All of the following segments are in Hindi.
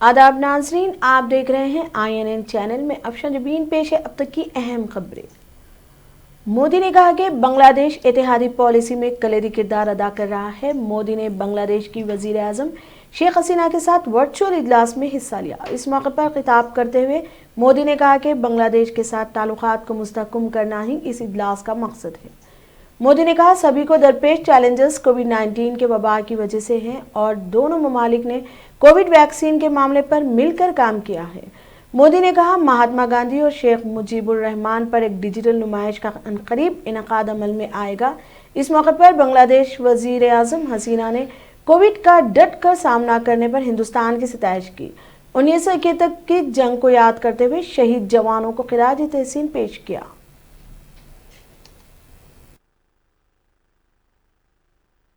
आदाब नाजरीन, आप देख रहे हैं INN चैनल में। अफशन जबीन पेश है अब तक की अहम खबरें। मोदी ने कहा कि बांग्लादेश इत्तेहादी पॉलिसी में कलीदी किरदार अदा कर रहा है। मोदी ने बांग्लादेश की वजीर आजम शेख हसीना के साथ वर्चुअल इजलास में हिस्सा लिया। इस मौके पर खिताब करते हुए मोदी ने कहा कि बांग्लादेश के साथ ताल्लुकात को मुस्तहकम करना ही इस इजलास का मकसद है। मोदी ने कहा, सभी को दरपेश चैलेंजेस कोविड-19 के वबा की वजह से हैं और दोनों ममालिक ने कोविड वैक्सीन के मामले पर मिलकर काम किया है। मोदी ने कहा, महात्मा गांधी और शेख मुजीबुर रहमान पर एक डिजिटल नुमाइश का अनकरीब इनकाद अमल में आएगा। इस मौके पर बांग्लादेश वजीर आजम हसीना ने कोविड का डट कर सामना करने पर हिंदुस्तान की सताइश की। 1971 की जंग को याद करते हुए शहीद जवानों को खिराज तहसीन पेश किया।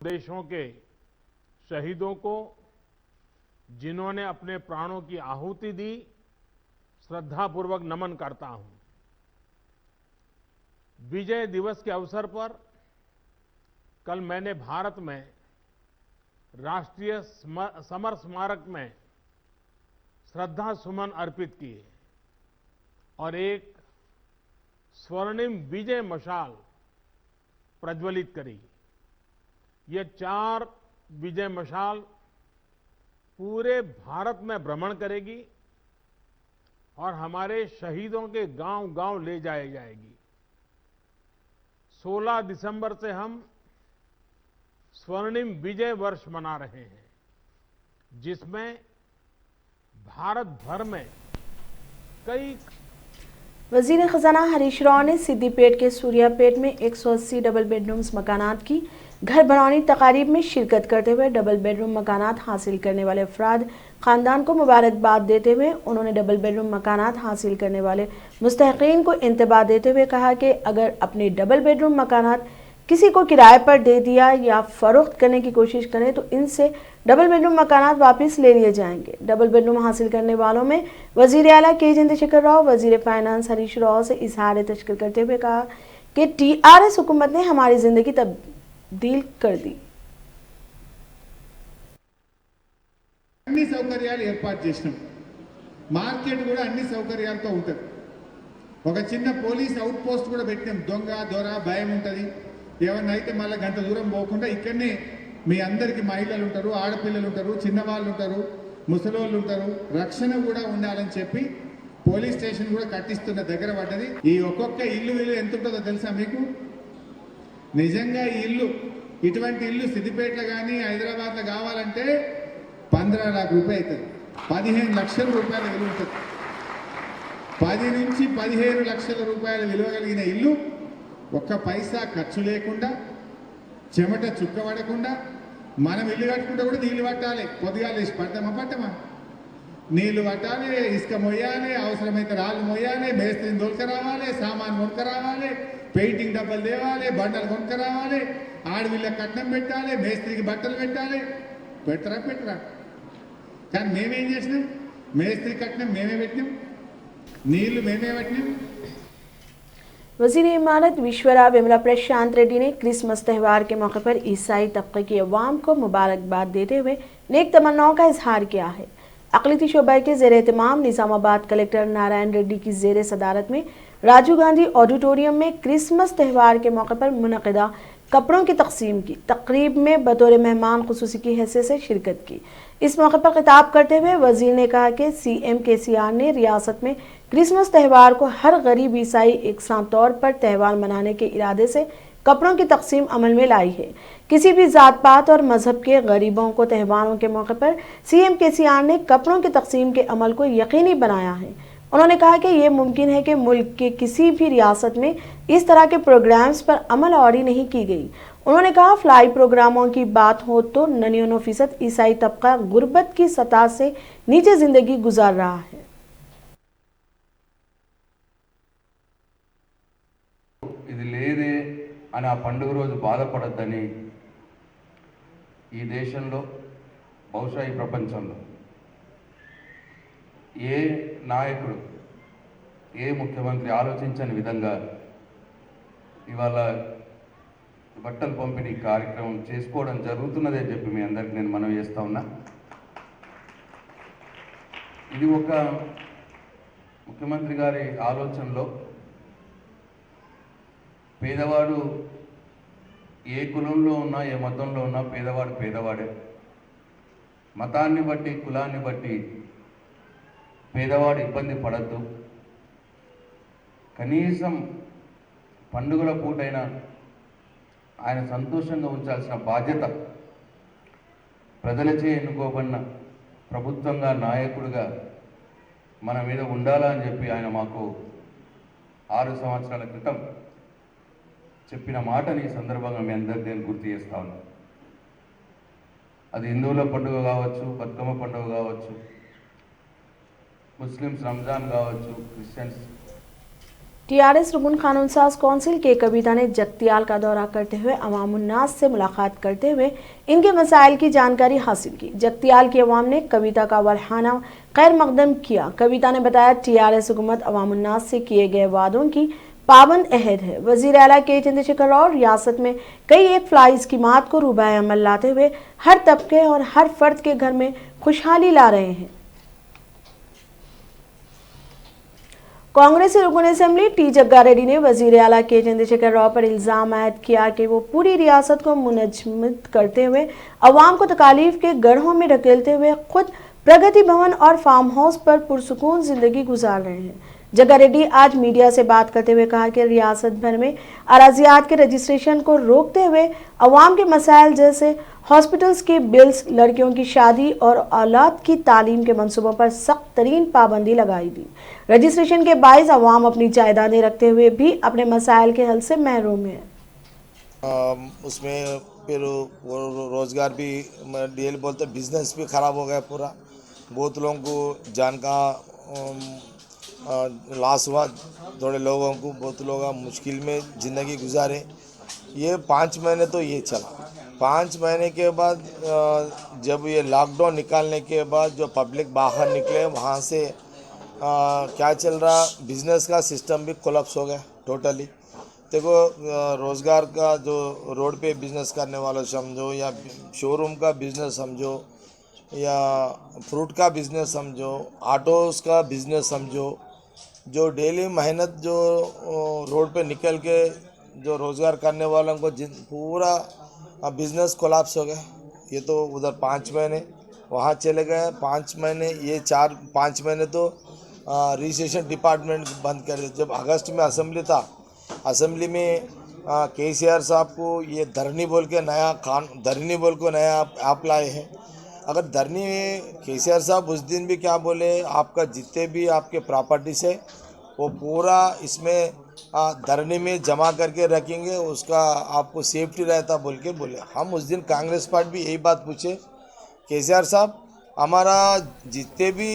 देशों के शहीदों को, जिन्होंने अपने प्राणों की आहुति दी, श्रद्धापूर्वक नमन करता हूं। विजय दिवस के अवसर पर कल मैंने भारत में राष्ट्रीय समर स्मारक में श्रद्धा सुमन अर्पित किए और एक स्वर्णिम विजय मशाल प्रज्वलित करी। ये 4 विजय मशाल पूरे भारत में भ्रमण करेगी और हमारे शहीदों के गांव-गांव ले जाई जाएगी। 16 दिसंबर से हम स्वर्णिम विजय वर्ष मना रहे हैं, जिसमें भारत भर में कई वजीर खजाना हरीश राव ने सिद्दीपेट के सूर्यापेट में 180 डबल बेडरूम्स मकानात की घर बनाने तकारीब में शिरकत करते हुए डबल बेडरूम मकानात हासिल करने वाले अफराद खानदान को मुबारकबाद देते हुए उन्होंने डबल बेडरूम मकानात हासिल करने वाले मुस्तहकीन को इंतबाह देते हुए कहा कि अगर अपने डबल बेडरूम मकानात किसी को किराए पर दे दिया या फरोख्त करने की कोशिश करें तो इनसे डबल बेडरूम मकानात वापस ले लिए जाएंगे। डबल बेडरूम हासिल करने वालों में वजीर आला के चंद्रशेखर राव, वजीर फाइनेंस हरीश राव से इजहार तशक्कुर करते हुए कहा कि TRS हुकूमत ने हमारी जिंदगी तब्दील कर दी। అన్ని సౌకర్యాలు ఏర్పాటు చేశాం। మార్కెట్ కూడా అన్ని సౌకర్యాలతో ఉంటుంది। ఒక చిన్న పోలీస్ అవుట్ పోస్ట్ కూడా పెట్టాం। దొంగ దొర భయం ఉంటది, ఏమన్నా అయితే మళ్ళీ గంట దూరం పోకుండా ఇక్కడనే మీ అందరికి మహిళలు ఉంటారు, ఆడపిల్లలు ఉంటారు, చిన్నవాళ్ళు ఉంటారు, ముసలోళ్ళు ఉంటారు, రక్షణ కూడా ఉండాలని చెప్పి పోలీస్ స్టేషన్ కూడా కట్టిస్తున్న దగ్గర పడ్డది। ఈ ఒక్కొక్క ఇల్లు విలువ ఎంత ఉంటుందో తెలుసా మీకు? నిజంగా ఈ ఇల్లు, ఇటువంటి ఇల్లు సిద్దిపేటలో కానీ హైదరాబాద్లో కావాలంటే 15 लाख रुपये అవుతుంది। 15 లక్షల రూపాయల విలువ ఉంటుంది। 10 నుంచి 15 లక్షల రూపాయల విలువ కలిగిన ఇల్లు ఒక్క పైసా ఖర్చు లేకుండా, చెమట చుక్కబడకుండా, మనం ఇల్లు కట్టుకుంటే కూడా నీళ్లు పట్టాలి। పొద్దుగాలు వేసి పట్టమా నీళ్లు పట్టాలి, ఇసుక మొయ్యాలి, అవసరమైతే రాళ్ళు మొయ్యాలి, మేస్త్రిని దొరకరావాలి, సామాన్ కొనుక్కరావాలి, పెయింటింగ్ డబ్బాలు తేవాలి, బండలు కొనుక్కరావాలి, ఆడవిళ్ళకి కట్నం పెట్టాలి, మేస్త్రికి బట్టలు పెట్టాలి। పెట్టరా కానీ మేమేం చేసినాం? మేస్త్రి కట్నం మేమే పెట్టినాం, నీళ్లు మేమే పెట్టినాం। वजीर इमारत विश्वरा विमला प्रशांत रेड्डी ने क्रिसमस त्यौहार के मौके पर ईसाई तबके की अवाम को मुबारकबाद देते हुए नेक तमन्नाओं का इजहार किया है। अक़लियती शोबा के ज़ेर एहतमाम निज़ामाबाद कलेक्टर नारायण रेड्डी की ज़ेर सदारत में राजीव गांधी ऑडिटोरियम में क्रिसमस त्यौहार के मौके पर मुनक़िदा कपड़ों की तकसीम की तकरीब में बतौर मेहमान खुसूसी की हैसियत से शिरकत की। इस मौके पर खिताब करते हुए वजीर ने कहा कि CM KCR ने रियासत में क्रिसमस त्यौहार को हर गरीब ईसाई एकसां तौर पर त्यौहार मनाने के इरादे से कपड़ों की तकसीम अमल में लाई है। किसी भी जात पात और मजहब के गरीबों को त्यौहारों के मौके पर CM KCR ने कपड़ों की तकसीम के अमल को यकीनी बनाया है। उन्होंने कहा कि यह मुमकिन है कि मुल्क के किसी भी रियासत में इस तरह के प्रोग्राम्स पर अमल आवरी नहीं की गई। उन्होंने कहा, फ्लाई प्रोग्रामों की बात हो तो 99% ईसाई तबका गुर्बत की सतह से नीचे जिंदगी गुजार रहा है। ఇది లేదే అని ఆ పండుగ రోజు బాధపడొద్దని ఈ దేశంలో, బహుశా ఈ ప్రపంచంలో ఏ నాయకుడు, ఏ ముఖ్యమంత్రి ఆలోచించని విధంగా ఇవాళ బట్టల పంపిణీ కార్యక్రమం చేసుకోవడం జరుగుతున్నదని చెప్పి మీ అందరికీ నేను మనవి చేస్తా ఉన్నా। ఇది ఒక ముఖ్యమంత్రి గారి ఆలోచనలో పేదవాడు ఏ కులంలో ఉన్నా ఏ మతంలో ఉన్నా పేదవాడు పేదవాడే. మతాన్ని బట్టి కులాన్ని బట్టి పేదవాడు ఇబ్బంది పడద్దు. కనీసం పండుగల పూటైనా ఆయన సంతోషంగా ఉంచాల్సిన బాధ్యత ప్రజలచే ఎన్నుకోబడిన ప్రభుత్వంగా నాయకుడిగా మన మీద ఉండాలని చెప్పి ఆయన మాకు 6 సంవత్సరాల క్రితం చెప్పిన మాటని ఈ సందర్భంగా మీ అందరికీ నేను గుర్తు చేస్తా ఉన్నాను. అది హిందువుల పండుగ కావచ్చు, బతుకమ్మ పండుగ కావచ్చు, मुस्लिम्स रमज़ान कावच्चु, क्रिश्चियंस। टीआरएस रुकन कानून साज कौंसिल के कविता ने जगतियाल का दौरा करते हुए अवाम उन्नास से मुलाकात करते हुए इनके मसाइल की जानकारी हासिल की। जगतियाल की अवाम ने कविता का वरहाना खैर मकदम किया। कविता ने बताया टीआरएस हुकूमत अवाम उन्नास से किए गए वादों की पाबंद अहद है। वजीर आला के चंद्रशेखर और रियासत में कई एक फ्लाई स्कीमात को रूबाए अमल लाते हुए हर तबके और हर फर्द के घर में खुशहाली ला रहे हैं। कांग्रेसी रुकन असेंबली टी जग्गा रेड्डी ने वजीर आला के चंद्रशेखर राव पर इल्जाम आयद किया कि वो पूरी रियासत को मुनजमद करते हुए अवाम को तकालीफ के गढ़ों में ढकेलते हुए खुद प्रगति भवन और फार्म हाउस पर पुरसुकून जिंदगी गुजार रहे हैं। जग्गा रेड्डी आज मीडिया से बात करते हुए कहा कि रियासत भर में अराजियात के रजिस्ट्रेशन को रोकते हुए अवाम के मसाइल जैसे हॉस्पिटल्स के बिल्स, लड़कियों की शादी और औलाद की तालीम के मंसूबों पर सख्त तरीन पाबंदी लगाई दी। रजिस्ट्रेशन के बाइस अवाम अपनी जायदादें रखते हुए भी अपने मसाइल के हल से महरूम है। उसमें फिर वो रोज़गार भी डीएल बोलते बिजनेस भी ख़राब हो गया पूरा। बहुत लोगों को जान का लॉस हुआ। थोड़े लोगों को बहुत लोग मुश्किल में ज़िंदगी गुजारे। ये 5 महीने तो ये चला। 5 महीने के बाद जब ये लॉकडाउन निकालने के बाद जो पब्लिक बाहर निकले वहाँ से क्या चल रहा, बिजनेस का सिस्टम भी कोलैप्स हो गया टोटली। देखो रोज़गार का जो रोड पे बिजनेस करने वाला समझो या शोरूम का बिजनेस समझो या फ्रूट का बिजनेस समझो, ऑटोस का बिजनेस समझो, जो डेली मेहनत जो रोड पे निकल के जो रोज़गार करने वालों को पूरा बिजनेस कोलैप्स हो गया। ये तो उधर 5 महीने वहाँ चले गए, 5 महीने ये 4-5 महीने तो रजिस्ट्रेशन डिपार्टमेंट बंद कर दिया। जब अगस्त में असेंबली था, असेंबली में केसीआर साहब को ये धरनी बोल के नया ऐप लाए हैं। अगर धरनी में केसीआर साहब उस दिन भी क्या बोले, आपका जितने भी आपके प्रॉपर्टीज है वो पूरा इसमें धरनी में जमा करके रखेंगे, उसका आपको सेफ्टी रहता बोल के बोले। हम उस दिन कांग्रेस पार्टी भी यही बात पूछे, केसीआर साहब हमारा जितने भी।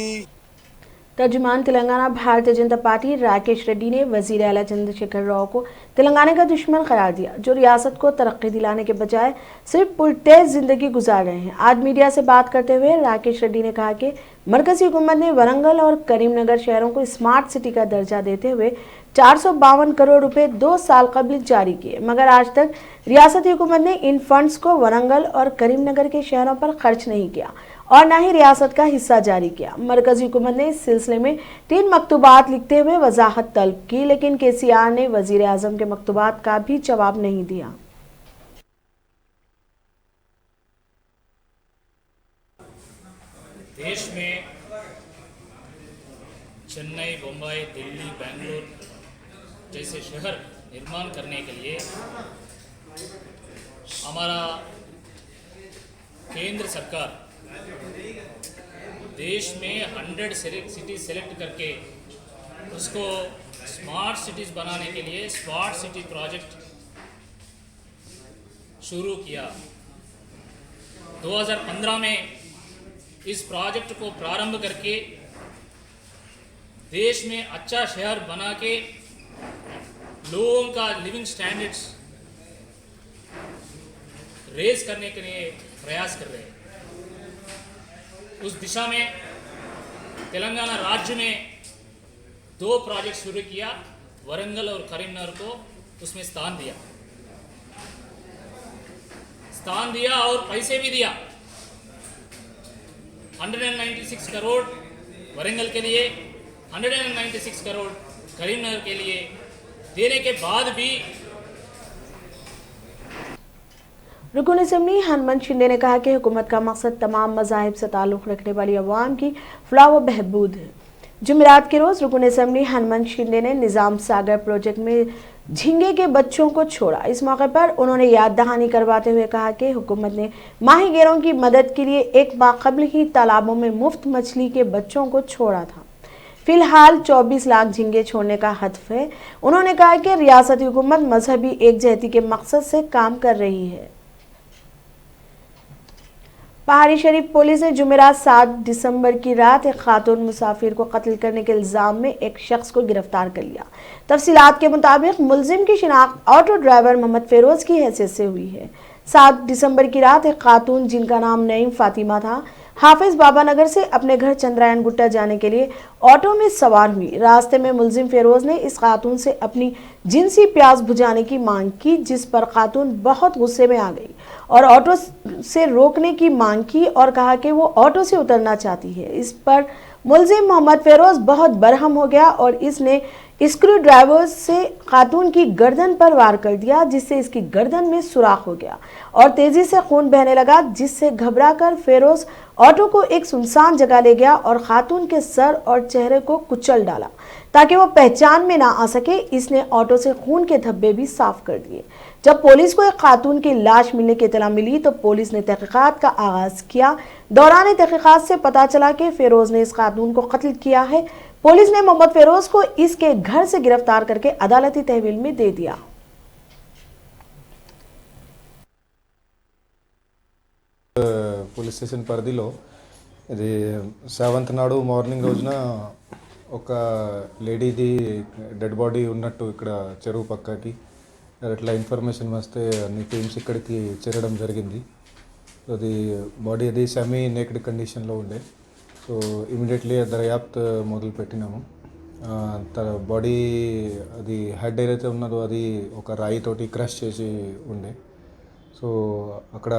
तर्जुमान तेलंगाना भारतीय जनता पार्टी राकेश रेड्डी ने वजीर आला चंद्रशेखर राव को तेलंगाना का दुश्मन करार दिया, जो रियासत को तरक्की दिलाने के बजाय सिर्फ पुरतेज जिंदगी गुजार रहे हैं। आज मीडिया से बात करते हुए राकेश रेड्डी ने कहा कि मरकजी हुकूमत ने वरंगल और करीमनगर शहरों को स्मार्ट सिटी का दर्जा देते हुए 452 करोड़ रुपए 2 साल कबल जारी किए, मगर आज तक रियासती हुकूमत ने इन फंड्स को वरंगल और करीमनगर के शहरों पर खर्च नहीं किया और न ही रियासत का हिस्सा जारी किया। मरकजी हुकूमत ने इस सिलसिले में 3 मकतूबात लिखते हुए वजाहत तलब की, लेकिन केसीआर ने वजीर आजम के मकतूबात का भी जवाब नहीं दिया। देश में चेन्नई, बम्बई, दिल्ली, बेंगलुरु जैसे शहर निर्माण करने के लिए हमारा केंद्र सरकार देश में 100 सिटी सेलेक्ट करके उसको स्मार्ट सिटीज़ बनाने के लिए स्मार्ट सिटी प्रोजेक्ट शुरू किया। 2015 में इस प्रोजेक्ट को प्रारंभ करके देश में अच्छा शहर बना के लोगों का लिविंग स्टैंडर्ड्स रेज करने के लिए प्रयास कर रहे हैं। उस दिशा में तेलंगाना राज्य में 2 प्रोजेक्ट शुरू किया, वरंगल और करीमनगर को उसमें स्थान दिया और पैसे भी दिया। 196 करोड़ वरंगल के लिए 196 करोड़ करीमनगर के लिए देने के बाद भी रुकन असम्बली हनुमंत शिंदे ने कहा कि हुकूमत का मकसद तमाम मज़ाहिब से ताल्लुक़ रखने वाली अवाम की फलाह व बहबूद है। जुमेरात के रोज़ रुकन असम्बली हनुमंत शिंदे ने निज़ाम सागर प्रोजेक्ट में झींगे के बच्चों को छोड़ा। इस मौके पर उन्होंने याद दहानी करवाते हुए कहा कि हुकूमत ने माहीगीरों की मदद के लिए एक माह कबल ही तालाबों में मुफ्त मछली के बच्चों को छोड़ा था। फिलहाल 24 लाख झींगे छोड़ने का हदफ है। उन्होंने कहा कि रियासती हुकूमत मजहबी एकजहती के मकसद से काम कर रही है। पहाड़ी शरीफ पुलिस ने जुमेरात 7 दिसंबर की रात एक खातून मुसाफिर को कत्ल करने के इल्जाम में एक शख्स को गिरफ्तार कर लिया। तफसीलात के मुताबिक मुलजिम की शिनाख्त ऑटो ड्राइवर मोहम्मद फेरोज की हैसियत से हुई है। 7 दिसंबर की रात एक खातून जिनका नाम नईम फातिमा था, हाफिज बाबा नगर से अपने घर चंद्रायन गुट्टा जाने के लिए ऑटो में सवार हुई। रास्ते में मुलजिम फेरोज ने इस खातून से अपनी जिनसी प्यास बुझाने की मांग की, जिस पर खातून बहुत गुस्से में आ गई और ऑटो से रोकने की मांग की और कहा कि वो ऑटो से उतरना चाहती है। इस पर मुलजिम मोहम्मद फेरोज बहुत बरहम हो गया और इसने स्क्रू ड्राइवर से खातून की गर्दन पर वार कर दिया, जिससे इसकी गर्दन में सुराख हो गया और तेजी से खून बहने लगा, जिससे घबराकर फेरोज ऑटो को एक सुनसान जगह ले गया और खातून के सर और चेहरे को कुचल डाला ताकि वो पहचान में ना आ सके। इसने ऑटो से खून के धब्बे भी साफ कर दिए। जब पुलिस को एक खातून की लाश मिलने की इत्तला मिली तो पुलिस ने तहकीकात का आगाज किया। दौरान तहकीकात से पता चला कि फेरोज ने इस खातून को कत्ल किया है। पुलिस ने मोहम्मद फेरोज को इसके घर से गिरफ्तार करके अदालती तहवील में दे दिया। పోలీస్ స్టేషన్ పరిధిలో ఇది 7th నాడు మార్నింగ్ రోజున ఒక లేడీది డెడ్ బాడీ ఉన్నట్టు ఇక్కడ చెరువు పక్కకి అట్లా ఇన్ఫర్మేషన్ వస్తే అన్ని టీమ్స్ ఇక్కడికి చేరడం జరిగింది. అది బాడీ అది సెమీ నేకెడ్ కండిషన్లో ఉండే. సో ఇమీడియట్లీ దర్యాప్తు మొదలు పెట్టినాము. బాడీ అది హెడ్ ఏదైతే ఉన్నదో అది ఒక రాయితోటి క్రష్ చేసి ఉండే. సో అక్కడ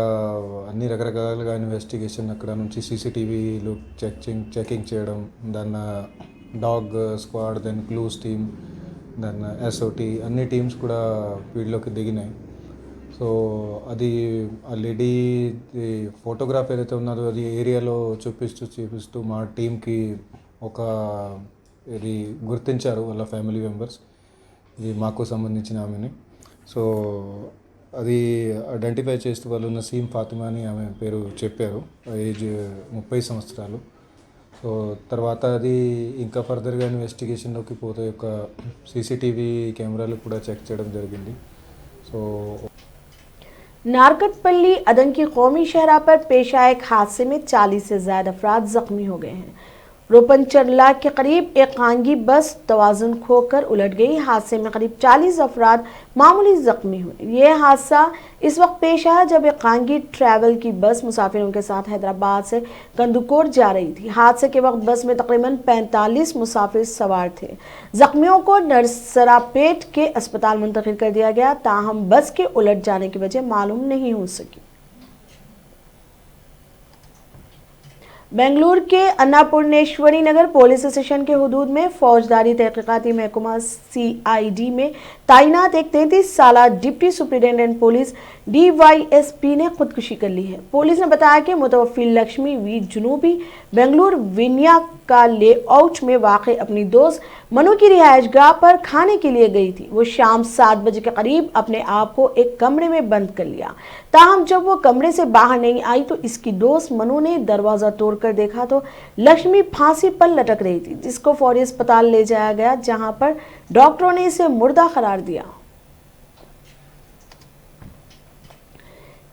అన్ని రకరకాలుగా ఇన్వెస్టిగేషన్ అక్కడ నుంచి సీసీటీవీలు చెకింగ్ చేయడం, దాన్ని dog squad, then clues team, దాన్ని ఎస్ఓటీ అన్ని టీమ్స్ కూడా ఫీల్డ్లోకి దిగినాయి. సో అది ఆ లేడీ ఫోటోగ్రాఫ్ ఏదైతే ఉన్నదో అది ఏరియాలో చూపిస్తూ మా టీంకి ఒక ఇది గుర్తించారు వాళ్ళ ఫ్యామిలీ మెంబర్స్, ఇది మాకు సంబంధించిన ఆమెని. సో అది ఐడెంటిఫై చేస్తూ వాళ్ళు నసీం ఫాతిమా అని ఆమె పేరు చెప్పారు. ఏజ్ 30 సంవత్సరాలు. సో తర్వాత అది ఇంకా ఫర్దర్గా ఇన్వెస్టిగేషన్లోకి పోతే ఒక సీసీటీవీ కెమెరాలు కూడా చెక్ చేయడం జరిగింది. సో नारकटपल्ली अदन की कौमी शहरा पर पेश आए एक हादसे में 40 से ज्यादा अफराद जख्मी हो गए हैं। रोपनचरला के करीब एक खानगी बस तवाज़ुन खोकर उलट गई। हादसे में करीब 40 अफराद मामूली जख्मी हुए। यह हादसा इस वक्त पेश आया जब एक खानगी ट्रैवल की बस मुसाफिरों के साथ हैदराबाद से कंदुकोट जा रही थी। हादसे के वक्त बस में तकरीबन 45 मुसाफिर सवार थे। जख्मियों को नरसरापेट के अस्पताल मुंतकिल कर दिया गया, ताहम बस के उलट जाने की वजह मालूम नहीं हो सकी। बेंगलुरु के अन्नापूर्णेश्वरी नगर पुलिस स्टेशन के हुदूद में फौजदारी तहकीकाती महकमा CID में तैनात एक 33 साला डिप्टी सुप्रिंटेंडेंट पुलिस DYSP ने खुदकुशी कर ली है। पुलिस ने बताया कि मुतवफ़्फ़ी लक्ष्मी वी जुनूबी बेंगलुरु विन्या का लेआउट में वाक़ अपनी दोस्त मनु की रिहायशगाह पर खाने के लिए गई थी। वो शाम 7 बजे के करीब अपने आप को एक कमरे में बंद कर लिया। ताहम जब वो कमरे से बाहर नहीं आई तो इसकी दोस्त मनु ने दरवाज़ा तोड़कर देखा तो लक्ष्मी फांसी पर लटक रही थी, जिसको फौरी अस्पताल ले जाया गया, जहां पर डॉक्टरों ने इसे मुर्दा करार दिया।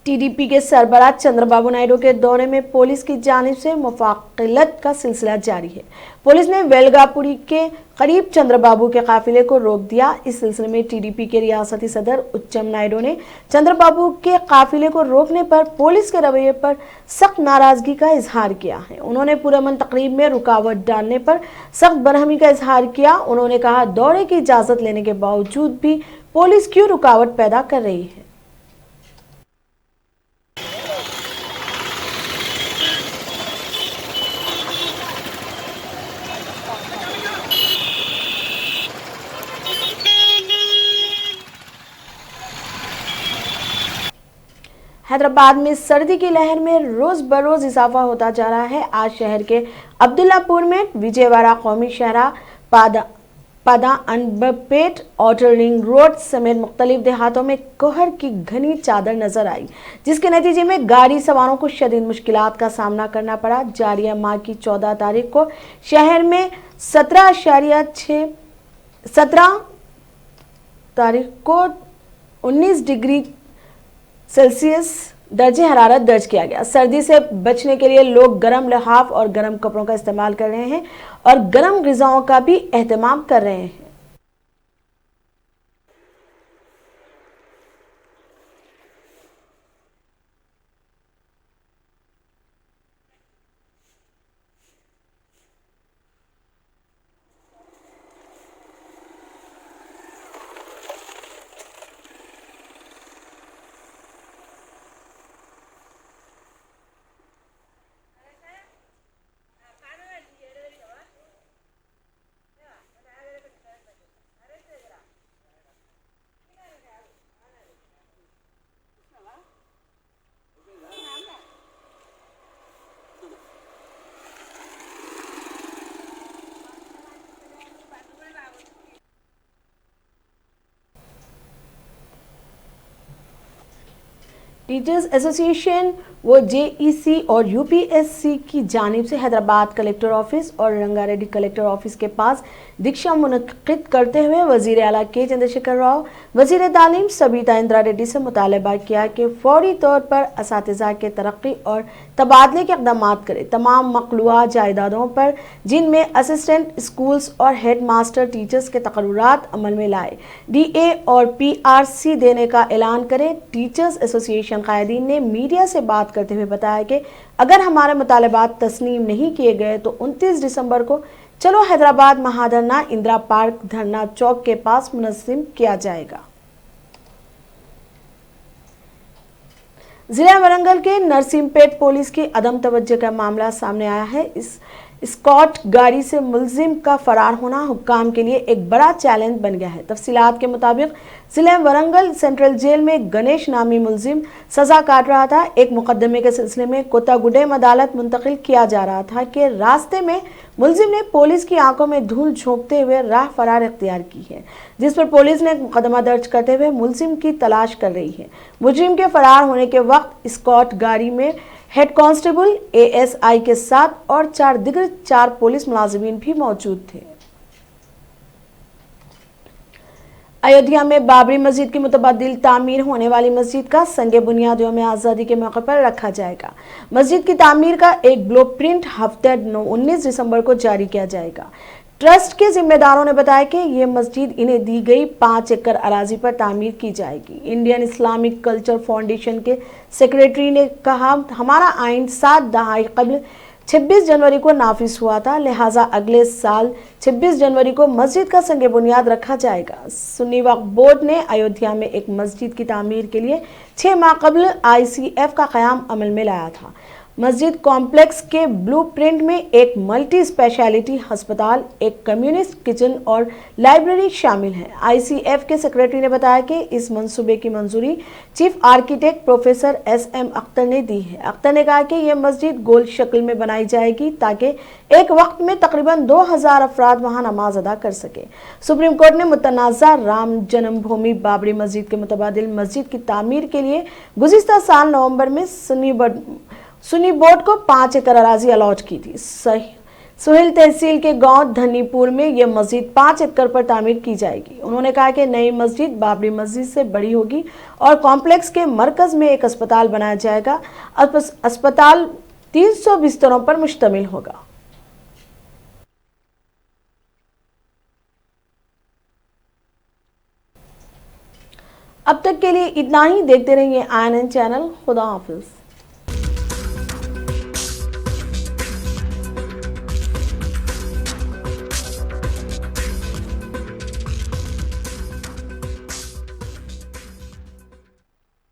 TDP के सरबराह चंद्रबाबू नायडू के दौरे में पुलिस की जानिब से मुफाकलत का सिलसिला जारी है। पुलिस ने वेलगापुरी के करीब चंद्रबाबू के काफिले को रोक दिया। इस सिलसिले में TDP के रियासती सदर उच्चम नायडू ने चंद्रबाबू के काफिले को रोकने पर पुलिस के रवैये पर सख्त नाराजगी का इजहार किया है। उन्होंने पुरअमन तकरीब में रुकावट डालने पर सख्त बरहमी का इजहार किया। उन्होंने कहा, दौरे की इजाजत लेने के बावजूद भी पुलिस क्यों रुकावट पैदा कर रही है। हैदराबाद में सर्दी की लहर में रोज बरोज इजाफा होता जा रहा है। आज शहर के अब्दुल्लापुर में विजयवाड़ा कौमी शहरा पादा अनबपेट आउटर रिंग रोड समेत मुख्तलिफ देहातों में कोहर की घनी चादर नजर आई, जिसके नतीजे में गाड़ी सवारों को शदीद मुश्किलात का सामना करना पड़ा। जारिया माह की 14 तारीख को शहर में 17 तारीख को 19 डिग्री सेल्सियस दर्जे हरारत दर्ज किया गया। सर्दी से बचने के लिए लोग गर्म लिहाफ और गर्म कपड़ों का इस्तेमाल कर रहे हैं और गर्म ग़िज़ाओं का भी एहतमाम कर रहे हैं। टीचर्स एसोसिएशन व जेईसी और यूपीएससी की जानिब से हैदराबाद कलेक्टर ऑफिस और रंगारेड्डी कलेक्टर ऑफिस के पास दीक्षा मुनक्किद करते हुए वजीर आला के चंद्रशेखर राव, वजीर तालीम सबीता इंदिरा रेड्डी से मुतालबा किया कि फौरी तौर पर असातिज़ा के तरक्की और तबादले के इक़दाम करें। तमाम मक़लूआ जायदादों पर जिनमें असिस्टेंट स्कूल्स और हेड मास्टर टीचर्स के तक़र्रुरात अमल में लाए, डीए और पीआरसी देने का ऐलान करें। टीचर्स एसोसिएशन कायदीन ने मीडिया से बात करते हुए बताया कि अगर हमारे मुतालबात तस्लीम नहीं किए गए तो 29 दिसंबर को चलो हैदराबाद महाधरना इंदिरा पार्क धरना चौक के पास मुनज़्ज़म किया जाएगा। जिला वरंगल के नरसिमपेट पुलिस की अदम तवज्जो का मामला सामने आया है। इस स्कॉट गाड़ी से मुलजिम का फरार होना हुक्काम के लिए एक बड़ा चैलेंज बन गया है। तफसीलात के मुताबिक जिले वरंगल सेंट्रल जेल में गणेश नामी मुलजिम सजा काट रहा था। एक मुकदमे के सिलसिले में कोतागुडेम अदालत मुंतकिल किया जा रहा था कि रास्ते में मुलजिम ने पुलिस की आंखों में धूल झोंकते हुए राह फरार इख्तियार की है, जिस पर पुलिस ने मुकदमा दर्ज करते हुए मुलजिम की तलाश कर रही है। मुजरिम के फरार होने के वक्त स्कॉट गाड़ी में हेड कांस्टेबल एएसआई के साथ और 4 पुलिस मुलाजिमीन भी मौजूद थे। अयोध्या में बाबरी मस्जिद की मुतबद्दिल तामीर होने वाली मस्जिद का संगे बुनियाद यौम आज़ादी के मौके पर रखा जाएगा। मस्जिद की तामीर का एक ब्लूप्रिंट हफ्ते 19 दिसंबर को जारी किया जाएगा। ट्रस्ट के जिम्मेदारों ने बताया कि ये मस्जिद इन्हें दी गई 5 एकड़ अराजी पर तामीर की जाएगी। इंडियन इस्लामिक कल्चर फाउंडेशन के सेक्रेटरी ने कहा, हमारा आइन 7 दहाई कबल 26 जनवरी को नाफिज हुआ था, लिहाजा अगले साल 26 जनवरी को मस्जिद का संगे बुनियाद रखा जाएगा। सुन्नी वक्फ बोर्ड ने अयोध्या में एक मस्जिद की तामीर के लिए 6 माह कबल ICF का क़याम अमल में लाया था। मस्जिद कॉम्प्लेक्स के ब्लूप्रिंट में एक मल्टी स्पेशलिटी अस्पताल, एक कम्युनिस्ट किचन और लाइब्रेरी शामिल है। ICF के सेक्रेटरी ने बताया कि इस मंसूबे की मंजूरी chief architect professor SM Akhtar ने दी है। अख्तर ने कहा कि यह मस्जिद गोल शक्ल में बनाई जाएगी ताकि एक वक्त में तकरीबन 2000 अफराद वहां नमाज अदा कर सके। सुप्रीम कोर्ट ने मुतनाज़ा राम जन्मभूमि बाबरी मस्जिद के मुतबादिल मस्जिद की तामीर के लिए गुज़िश्ता साल नवंबर में सुन्नी बोर्ड को 5 एकड़ अराजी अलॉट की थी। सोहेल तहसील के गांव धनीपुर में यह मस्जिद 5 एकड़ पर तामीर की जाएगी। उन्होंने कहा कि नई मस्जिद बाबरी मस्जिद से बड़ी होगी और कॉम्प्लेक्स के मरकज में एक अस्पताल बनाया जाएगा। अस्पताल 300 बिस्तरों पर मुश्तमिल होगा। अब तक के लिए इतना ही। देखते रहिए INN चैनल। खुदा हाफिज।